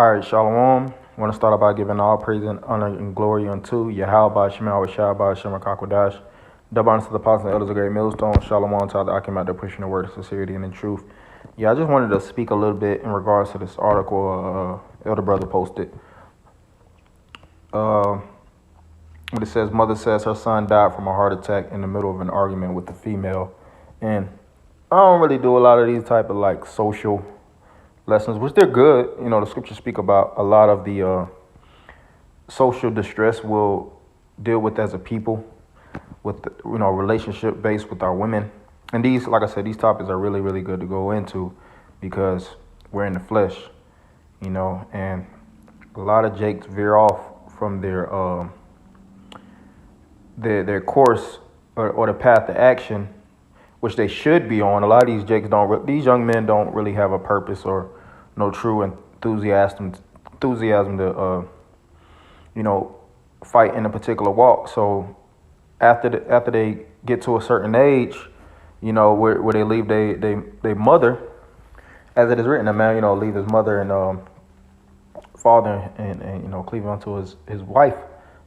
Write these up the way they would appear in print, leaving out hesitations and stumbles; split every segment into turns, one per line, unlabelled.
All right, Shalom. I want to start out by giving all praise and honor and glory unto Yahweh, Shema, Shabbat, Shema, Kakwadash. Double honor to the apostles and elders of Great Millstone. Shalom to all the Akim out there pushing the word of sincerity and in truth. Yeah, I just wanted to speak a little bit in regards to this article Elder Brother posted. What it says, mother says her son died from a heart attack in the middle of an argument with a female. And I don't really do a lot of these type of like social lessons, which they're good. You know, the scriptures speak about a lot of the social distress we'll deal with as a people, with relationship based with our women. And these, like I said, these topics are really, really good to go into because we're in the flesh, and a lot of jakes veer off from their course or the path to action, which they should be on. A lot of these jakes these young men don't really have a purpose or no true enthusiasm to fight in a particular walk. So after they get to a certain age, where they leave they mother, as it is written, a man leave his mother and father and cleave unto his wife.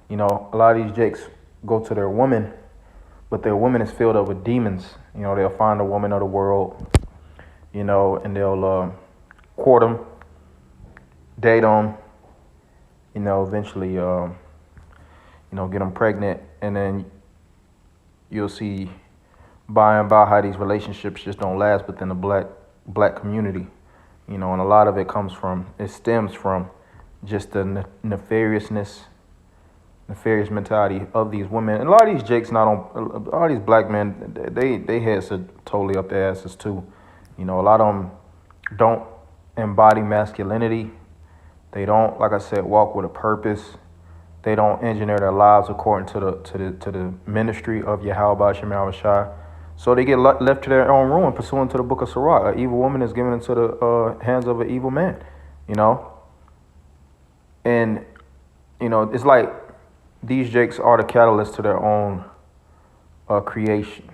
A lot of these jakes go to their woman, but their woman is filled up with demons. They'll find a woman of the world, and they'll court them, date them, eventually, get them pregnant. And then you'll see by and by how these relationships just don't last within the black community. And a lot of it stems from just the nefarious mentality of these women. And a lot of these jakes all these black men, they heads are totally up their asses too. A lot of them don't embody masculinity. They don't, like I said, walk with a purpose. They don't engineer their lives according to the ministry of Yahweh Shema Shai. So they get left to their own ruin, pursuant to the book of Sirach. An evil woman is given into the hands of an evil man. And it's like these jakes are the catalyst to their own creation.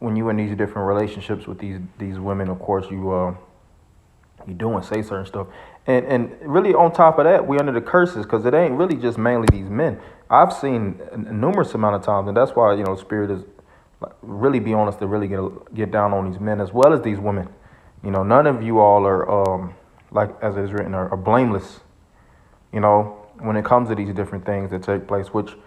When you in these different relationships with these women, of course you do and say certain stuff, and really on top of that, we under the curses because it ain't really just mainly these men. I've seen a numerous amount of times, and that's why Spirit is really be honest to really get down on these men as well as these women. None of you all are like as it is written are blameless. When it comes to these different things that take place, which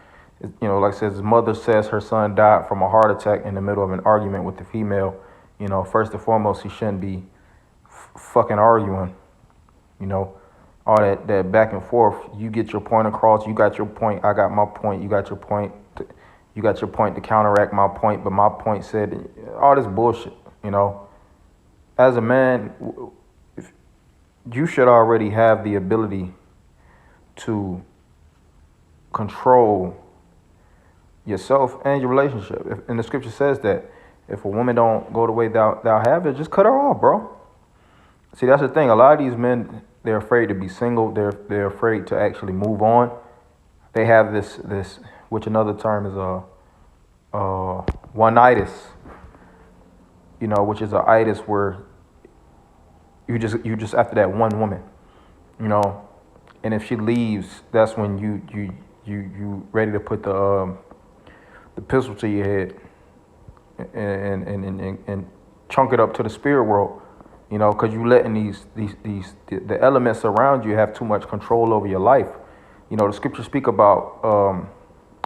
like it says, his mother says her son died from a heart attack in the middle of an argument with the female. First and foremost, he shouldn't be fucking arguing. All that back and forth. You get your point across. You got your point. I got my point. You got your point. You got your point to counteract my point. But my point said all this bullshit. As a man, you should already have the ability to control yourself and your relationship. And the scripture says that if a woman don't go the way thou have it, just cut her off, bro. See, that's the thing. A lot of these men, they're afraid to be single. They're afraid to actually move on. They have this which another term is one-itis, which is a itis where you just after that one woman, and if she leaves, that's when you ready to put the pistol to your head and chunk it up to the spirit world, because you letting the elements around you have too much control over your life. The scriptures speak about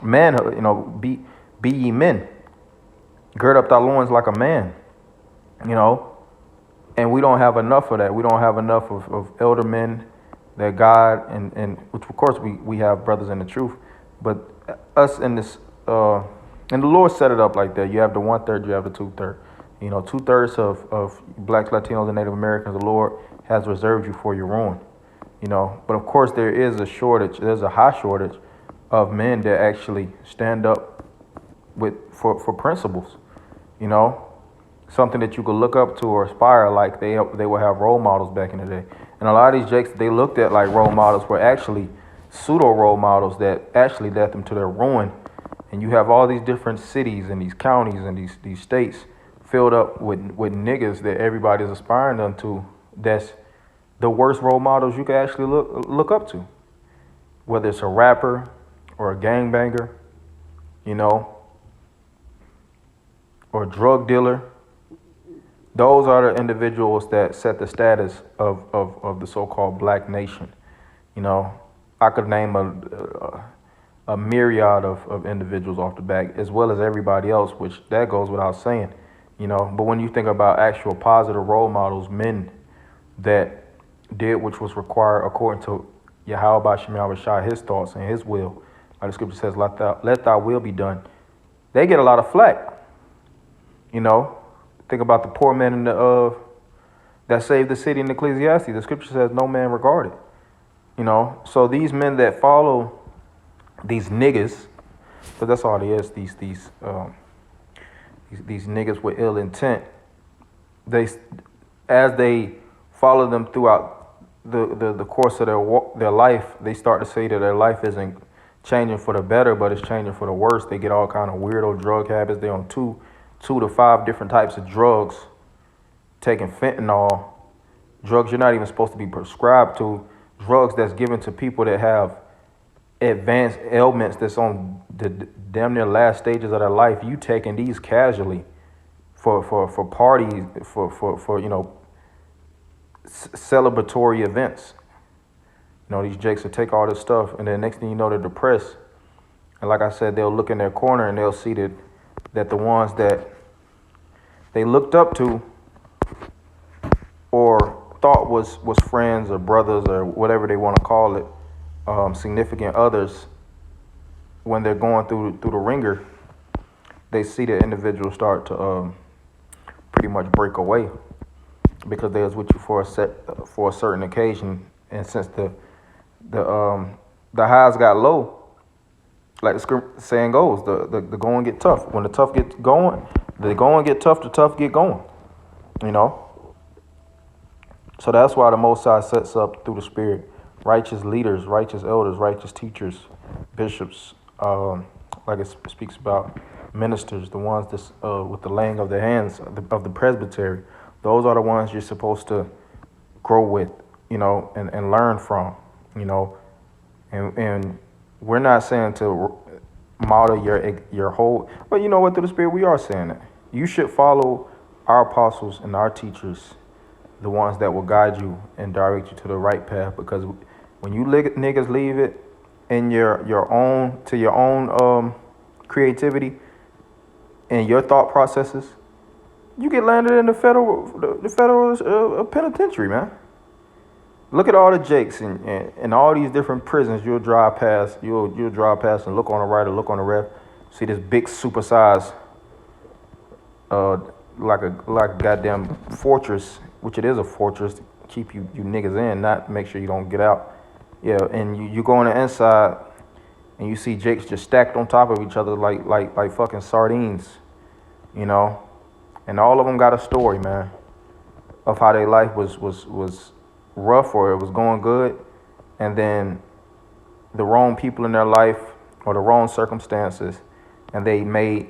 manhood. Be ye men, gird up thy loins like a man. And we don't have enough of that. We don't have enough of elder men that God and which of course we have brothers in the truth, but us in this and the Lord set it up like that. You have the 1/3, you have the 2/3. 2/3 of blacks, Latinos, and Native Americans, the Lord has reserved you for your ruin. But of course there is a shortage. There's a high shortage of men that actually stand up for principles. Something that you could look up to or aspire like. They will have role models back in the day. And a lot of these jakes they looked at like role models were actually pseudo role models that actually led them to their ruin. And you have all these different cities and these counties and these states filled up with niggas that everybody's aspiring unto that's the worst role models you could actually look up to, whether it's a rapper or a gangbanger, you know, or a drug dealer. Those are the individuals that set the status of the so-called black nation. You know, I could name a myriad of individuals off the back, as well as everybody else, which that goes without saying, you know. But when you think about actual positive role models, men that did which was required according to Yahweh Shem Shai, his thoughts and his will, like the scripture says, let thy will be done. They get a lot of flack, you know. Think about the poor man in the that saved the city in Ecclesiastes. The scripture says no man regarded. You know, so these men that follow these niggas, but that's all it is. These niggas with ill intent. They, as they follow them throughout the course of their life, they start to say that their life isn't changing for the better, but it's changing for the worse. They get all kind of weirdo drug habits. They're on two to five different types of drugs, taking fentanyl, drugs you're not even supposed to be prescribed to, drugs that's given to people that have advanced ailments that's on the damn near last stages of their life. You taking these casually for parties, for you know, celebratory events. You know, these jakes will take all this stuff, and then next thing you know, they're depressed. And like I said, they'll look in their corner and they'll see that the ones that they looked up to or thought was friends or brothers or whatever they want to call it, significant others, when they're going through the ringer, they see the individual start to pretty much break away because they was with you for a certain occasion, and since the highs got low, like the saying goes, the going get tough. When the tough gets going, the going get tough, the tough get going. You know? So that's why the Most High sets up through the Spirit righteous leaders, righteous elders, righteous teachers, bishops, like it speaks about ministers, the ones that's with the laying of the hands of the presbytery. Those are the ones you're supposed to grow with, you know, and learn from, you know. And we're not saying to model your whole, but you know what, through the Spirit, we are saying that. You should follow our apostles and our teachers, the ones that will guide you and direct you to the right path. Because when you niggas leave it in your own creativity and your thought processes, you get landed in the federal penitentiary, man. Look at all the jakes and all these different prisons you'll drive past. You'll drive past and look on the right or look on the left. See this big supersized, like a goddamn fortress, which it is a fortress to keep you niggas in, not make sure you don't get out. Yeah, and you go on the inside and you see jakes just stacked on top of each other like fucking sardines, you know. And all of them got a story, man, of how their life was rough or it was going good, and then the wrong people in their life or the wrong circumstances, and they made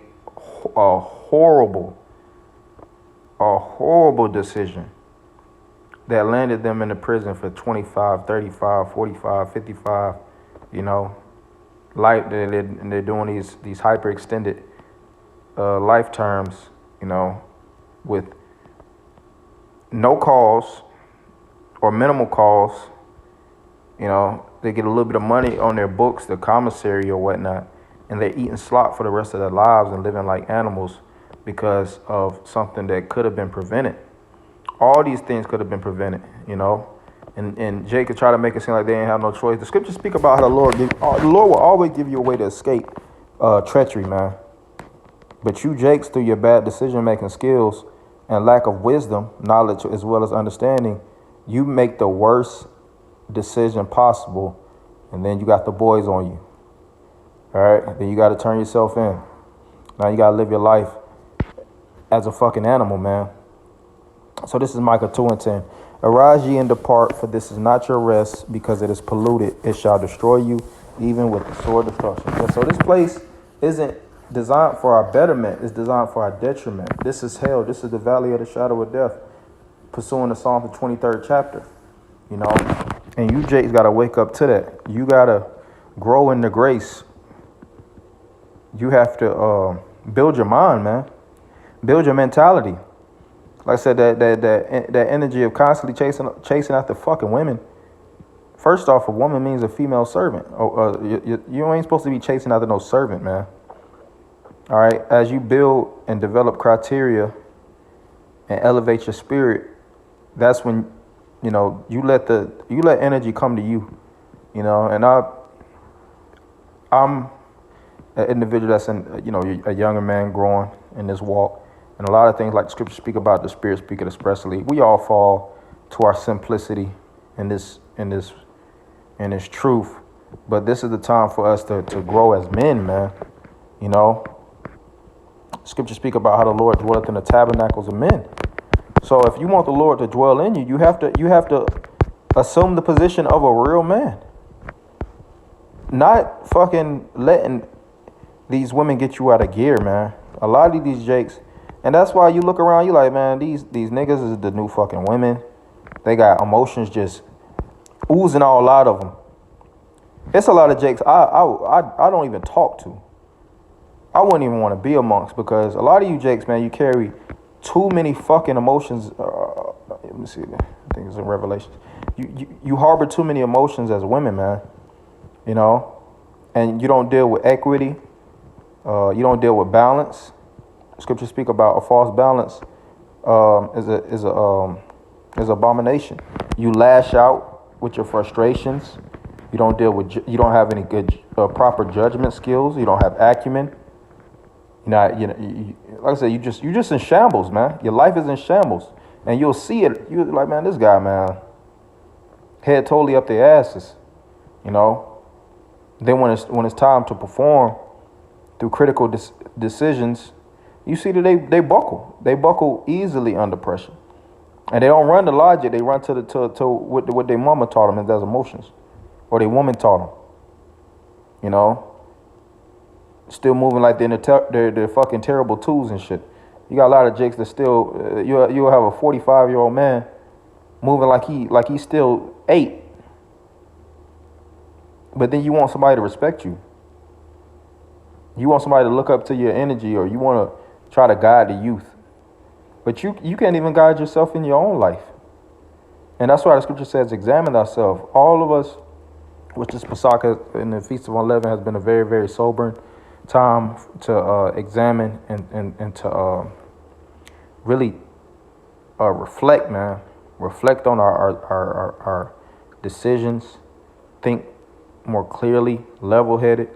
a horrible decision that landed them in the prison for 25, 35, 45, 55, you know, life. They're doing these hyper extended life terms, you know, with no cause or minimal cause. You know, they get a little bit of money on their books, the commissary or whatnot, and they're eating slop for the rest of their lives and living like animals because of something that could have been prevented. All these things could have been prevented, you know. And Jake could try to make it seem like they didn't have no choice. The scriptures speak about how the Lord will always give you a way to escape treachery, man. But you Jakes, through your bad decision-making skills and lack of wisdom, knowledge, as well as understanding, you make the worst decision possible, and then you got the boys on you. All right? Then you got to turn yourself in. Now you got to live your life as a fucking animal, man. So this is Micah 2:10. Arise ye and depart, for this is not your rest, because it is polluted. It shall destroy you, even with the sword destruction. And so this place isn't designed for our betterment. It's designed for our detriment. This is hell. This is the valley of the shadow of death, pursuing the Psalm, the 23rd chapter. you know. And you Jakes gotta wake up to that. You gotta grow in the grace. You have to build your mind, man. Build your mentality. Like I said, that energy of constantly chasing after fucking women. First off, a woman means a female servant. You ain't supposed to be chasing after no servant, man. All right. As you build and develop criteria and elevate your spirit, that's when you let energy come to you. And I'm an individual that's a younger man growing in this walk. And a lot of things like the scripture speak about, the spirit speaking expressly. We all fall to our simplicity in this truth. But this is the time for us to grow as men, man. Scripture speak about how the Lord dwelleth in the tabernacles of men. So if you want the Lord to dwell in you, you have to assume the position of a real man. Not fucking letting these women get you out of gear, man. A lot of these jakes. And that's why you look around, you like, man, these niggas is the new fucking women. They got emotions just oozing all out of them. It's a lot of jakes I don't even talk to. I wouldn't even want to be amongst, because a lot of you jakes, man, you carry too many fucking emotions. Let me see. I think it's in Revelations. You harbor too many emotions as women, man. And you don't deal with equity. You don't deal with balance. Scripture speak about a false balance is abomination. You lash out with your frustrations. You don't deal with. You don't have any good proper judgment skills. You don't have acumen. Like I said, you just in shambles, man. Your life is in shambles, and you'll see it. You're like, man, this guy, man, head totally up their asses. Then when it's time to perform through critical decisions, you see that they buckle. They buckle easily under pressure, and they don't run to logic. They run to what their mama taught them, and that's emotions, or their woman taught them. Still moving like they're fucking terrible tools and shit. You got a lot of jakes that still you'll have a 45-year-old man moving like he's still 8, but then you want somebody to respect you. You want somebody to look up to your energy, or you want to try to guide the youth, but you can't even guide yourself in your own life. And that's why the scripture says, examine thyself. All of us, which is Pasaka in the Feast of Unleavened, has been a very, very sobering time to examine and to really reflect, man. Reflect on our decisions. Think more clearly, level-headed.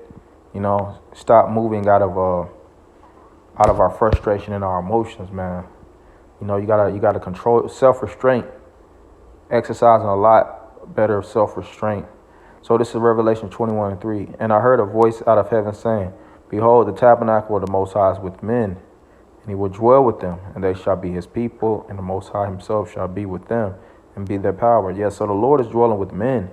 Stop moving out of our frustration and our emotions, man. You gotta control self-restraint. Exercising a lot better self-restraint. So this is Revelation 21:3. And I heard a voice out of heaven saying, behold, the tabernacle of the Most High is with men, and he will dwell with them, and they shall be his people, and the Most High himself shall be with them and be their power. Yeah, so the Lord is dwelling with men.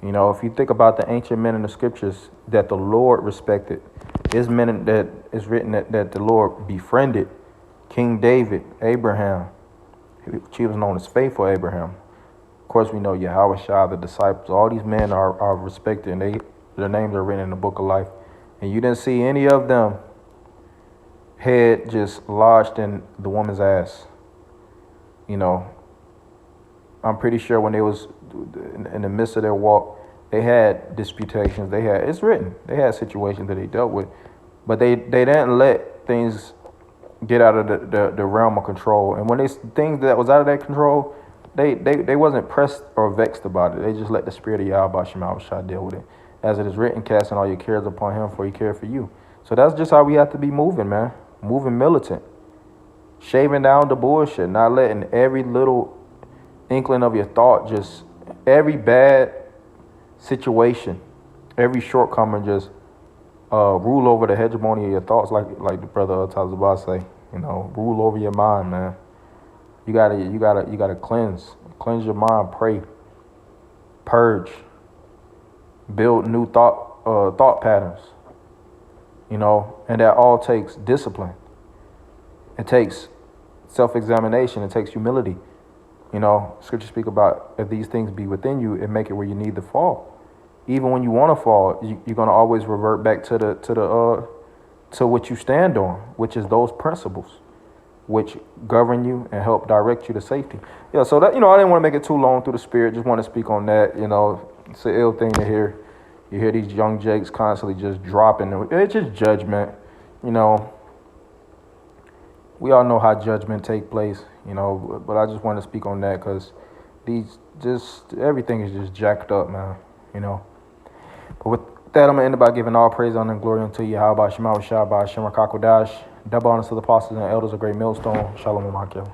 If you think about the ancient men in the scriptures that the Lord respected, there's men that is written that the Lord befriended. King David, Abraham, he was known as faithful Abraham. Of course, we know Yahweh Shah, the disciples. All these men are respected, and their names are written in the book of life. And you didn't see any of them head just lodged in the woman's ass. I'm pretty sure when they was in the midst of their walk, they had disputations. It's written. They had situations that they dealt with, but they didn't let things get out of the realm of control. And when things that was out of their control, they wasn't pressed or vexed about it. They just let the spirit of Yahweh Shah deal with it. As it is written, casting all your cares upon him, for he cared for you. So that's just how we have to be moving, man. Moving militant. Shaving down the bullshit. Not letting every little inkling of your thought, just every bad situation, every shortcoming just rule over the hegemony of your thoughts, like the brother Tazabah say. Rule over your mind, man. You gotta cleanse your mind, pray, purge, build new thought patterns. And that all takes discipline. It takes self-examination. It takes humility. You know, scripture speak about if these things be within you, it make it where you need to fall. Even when you want to fall, you're gonna always revert back to what you stand on, which is those principles, which govern you and help direct you to safety. Yeah, so that, I didn't want to make it too long through the spirit. Just want to speak on that. It's an ill thing to hear. You hear these young jakes constantly just dropping. It's just judgment. You know, we all know how judgment take place. But I just want to speak on that because everything is just jacked up, man. But with that, I'm gonna end by giving all praise, honor, and glory unto Yahweh, Shema, Shabbat, Shema, Kakodash, double honors to the apostles and elders of Great Millstone. Shalom, Amakil.